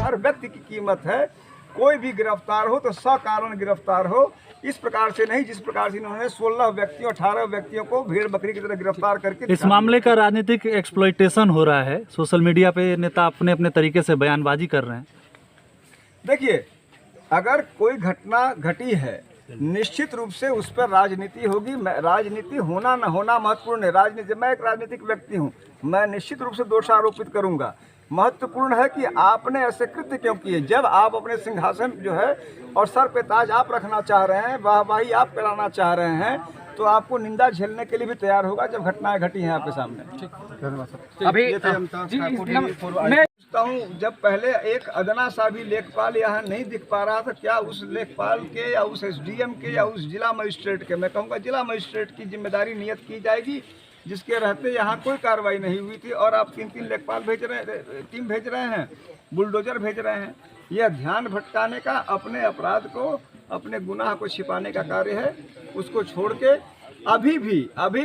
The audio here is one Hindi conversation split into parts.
हर व्यक्ति की कीमत है। कोई भी गिरफ्तार हो तो सकारण गिरफ्तार हो, इस प्रकार से नहीं जिस प्रकार से इन्होंने 16 व्यक्तियों 18 व्यक्तियों को भेड़ बकरी की तरह गिरफ्तार करके इस मामले का राजनीतिक एक्सप्लॉइटेशन हो रहा है। सोशल मीडिया पे नेता अपने अपने तरीके से बयानबाजी कर रहे हैं। देखिए, अगर कोई घटना घटी है निश्चित रूप से उस पर राजनीति होगी। राजनीति होना न होना महत्वपूर्ण है। राजनीति, मैं एक राजनीतिक व्यक्ति हूँ, मैं निश्चित रूप से दोषारोपित करूंगा। महत्वपूर्ण है कि आपने ऐसे कृत्य क्यों किए। जब आप अपने सिंहासन जो है और सर पे ताज आप रखना चाह रहे हैं, वाहवाही आप कराना चाह रहे हैं, तो आपको निंदा झेलने के लिए भी तैयार होगा जब घटनाएं घटी हैं आपके सामने। अभी मैं पूछता हूँ, जब पहले एक अदना सा भी लेखपाल यहाँ नहीं दिख पा रहा था, क्या उस लेखपाल के या उस एसडीएम के या उस जिला मजिस्ट्रेट के, मैं कहूँगा जिला मजिस्ट्रेट की जिम्मेदारी नियत की जाएगी, जिसके रहते यहाँ कोई कार्रवाई नहीं हुई थी और आप 3-3 लेखपाल टीम भेज रहे हैं, बुलडोजर भेज रहे हैं। यह ध्यान भटकाने का, अपने अपराध को, अपने गुनाह को छिपाने का कार्य है। उसको छोड़ के अभी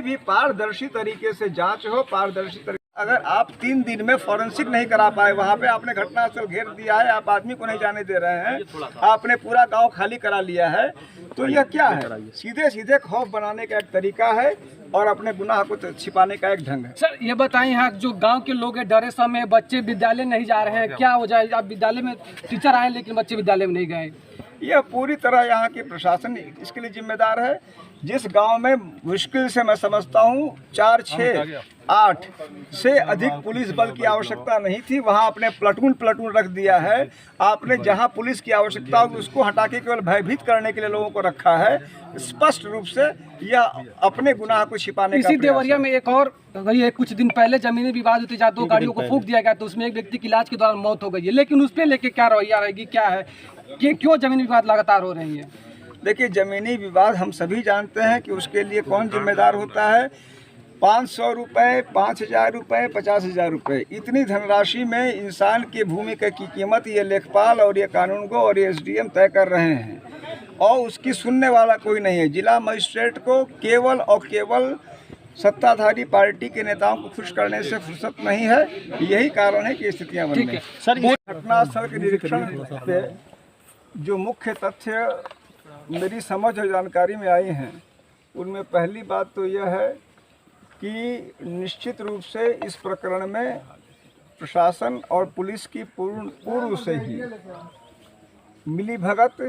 भी पारदर्शी तरीके से जांच हो, पारदर्शी तरीके। अगर आप 3 दिन में फॉरेंसिक नहीं करा पाए, वहाँ पे आपने घटनास्थल घेर दिया है, आप आदमी को नहीं जाने दे रहे हैं, आपने पूरा गांव खाली करा लिया है, तो यह क्या है? सीधे सीधे खौफ बनाने का एक तरीका है और अपने गुनाह को छिपाने का एक ढंग है। सर ये बताएं, यहाँ जो गांव के लोग हैं डरे समय बच्चे विद्यालय नहीं जा रहे हैं, क्या हो जाए? आप विद्यालय में टीचर आए लेकिन बच्चे विद्यालय में नहीं गए। यह पूरी तरह यहाँ की प्रशासन इसके लिए जिम्मेदार है। जिस गांव में मुश्किल से मैं समझता हूँ 4, 6, 8 से अधिक पुलिस बल की आवश्यकता नहीं थी, वहाँ आपने प्लाटून रख दिया है। आपने जहाँ पुलिस की आवश्यकता होगी उसको हटा के केवल भयभीत करने के लिए लोगों को रखा है। स्पष्ट रूप से यह अपने गुनाह को छिपाने का इसी देवरिया में एक और वही है, कुछ दिन पहले जमीनी विवाद हुई थी जहाँ 2 गाड़ियों को फूंक दिया गया, तो उसमें एक व्यक्ति की इलाज के दौरान मौत हो गई है, लेकिन उस पर लेके क्या रवैया रहेगी, क्या है कि क्यों जमीनी विवाद लगातार हो रही है? देखिए, जमीनी विवाद हम सभी जानते हैं कि उसके लिए कौन जिम्मेदार होता है। 500 रुपये, 5000 रुपये, 50,000 रुपये, इतनी धनराशि में इंसान की भूमि की कीमत ये लेखपाल और ये कानूनगो और ये एसडीएम तय कर रहे हैं और उसकी सुनने वाला कोई नहीं है। जिला मजिस्ट्रेट को केवल और केवल सत्ताधारी पार्टी के नेताओं को खुश करने से फुर्सत नहीं है। यही कारण है कि स्थितियाँ बन रही हैं। सर, घटनास्थल के निरीक्षण पे जो मुख्य तथ्य मेरी समझ और जानकारी में आई हैं, उनमें पहली बात तो यह है कि निश्चित रूप से इस प्रकरण में प्रशासन और पुलिस की पूर्व से ही मिलीभगत,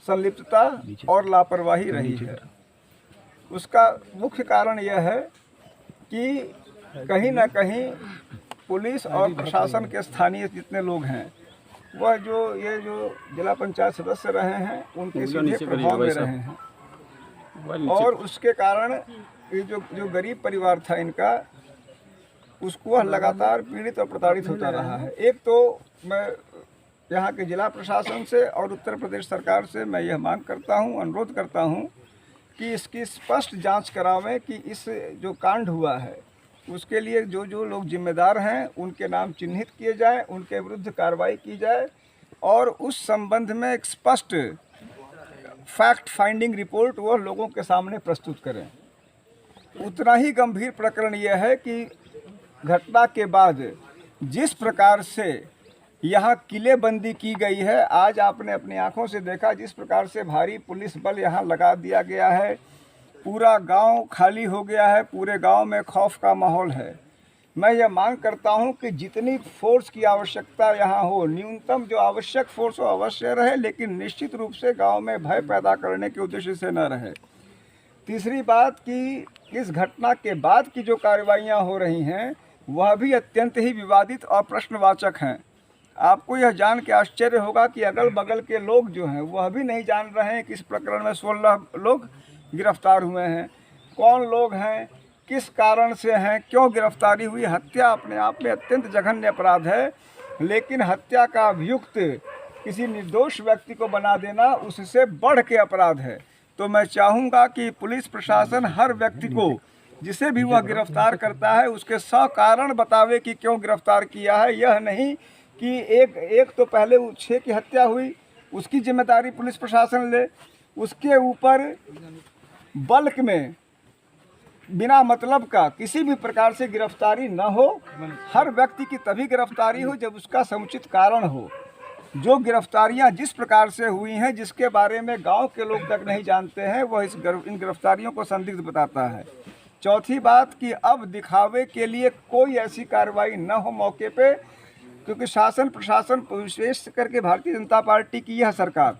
संलिप्तता और लापरवाही रही है। उसका मुख्य कारण यह है कि कहीं ना कहीं पुलिस और प्रशासन के स्थानीय जितने लोग हैं, वह जो जिला पंचायत सदस्य रहे हैं उनके सीधे प्रभाव में रहे हैं और उसके कारण ये जो गरीब परिवार था इनका, उसको वह लगातार पीड़ित और प्रताड़ित होता रहा है। एक तो मैं यहाँ के जिला प्रशासन से और उत्तर प्रदेश सरकार से मैं यह मांग करता हूँ, अनुरोध करता हूँ कि इसकी स्पष्ट जांच करावें कि इस जो कांड हुआ है उसके लिए जो लोग जिम्मेदार हैं उनके नाम चिन्हित किए जाएं, उनके विरुद्ध कार्रवाई की जाए और उस संबंध में एक स्पष्ट फैक्ट फाइंडिंग रिपोर्ट वह लोगों के सामने प्रस्तुत करें। उतना ही गंभीर प्रकरण यह है कि घटना के बाद जिस प्रकार से यहाँ किलेबंदी की गई है, आज आपने अपनी आंखों से देखा, जिस प्रकार से भारी पुलिस बल यहाँ लगा दिया गया है, पूरा गांव खाली हो गया है, पूरे गांव में खौफ का माहौल है। मैं यह मांग करता हूं कि जितनी फोर्स की आवश्यकता यहाँ हो, न्यूनतम जो आवश्यक फोर्स हो अवश्य रहे, लेकिन निश्चित रूप से गांव में भय पैदा करने के उद्देश्य से न रहे। तीसरी बात कि इस घटना के बाद की जो कार्रवाइयाँ हो रही हैं वह भी अत्यंत ही विवादित और प्रश्नवाचक हैं। आपको यह जान के आश्चर्य होगा कि अगल बगल के लोग जो हैं वह भी नहीं जान रहे हैं कि इस प्रकरण में 16 लोग गिरफ्तार हुए हैं। कौन लोग हैं, किस कारण से हैं, क्यों गिरफ्तारी हुई। हत्या अपने आप में अत्यंत जघन्य अपराध है, लेकिन हत्या का अभियुक्त किसी निर्दोष व्यक्ति को बना देना उससे बढ़ के अपराध है। तो मैं चाहूँगा कि पुलिस प्रशासन हर व्यक्ति को जिसे भी वह गिरफ्तार करता है उसके सकारण बतावे कि क्यों गिरफ्तार किया है। यह नहीं कि एक तो पहले 6 की हत्या हुई, उसकी जिम्मेदारी पुलिस प्रशासन ले, उसके ऊपर बल्क में बिना मतलब का किसी भी प्रकार से गिरफ्तारी न हो। हर व्यक्ति की तभी गिरफ्तारी हो जब उसका समुचित कारण हो। जो गिरफ्तारियां जिस प्रकार से हुई हैं, जिसके बारे में गांव के लोग तक नहीं जानते हैं, वह इन गिरफ्तारियों को संदिग्ध बताता है। चौथी बात कि अब दिखावे के लिए कोई ऐसी कार्रवाई न हो मौके पे, क्योंकि शासन प्रशासन विशेष करके भारतीय जनता पार्टी की यह सरकार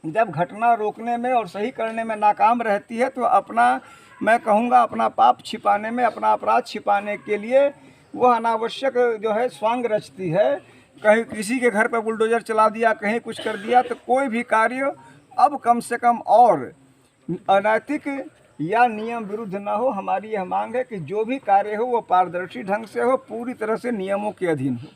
जब घटना रोकने में और सही करने में नाकाम रहती है, तो अपना, मैं कहूँगा, अपना पाप छिपाने में, अपना अपराध छिपाने के लिए वह अनावश्यक जो है स्वांग रचती है। कहीं किसी के घर पर बुलडोजर चला दिया, कहीं कुछ कर दिया, तो कोई भी कार्य अब कम से कम और अनैतिक या नियम विरुद्ध ना हो। हमारी यह मांग है कि जो भी कार्य हो वो पारदर्शी ढंग से हो, पूरी तरह से नियमों के अधीन हो।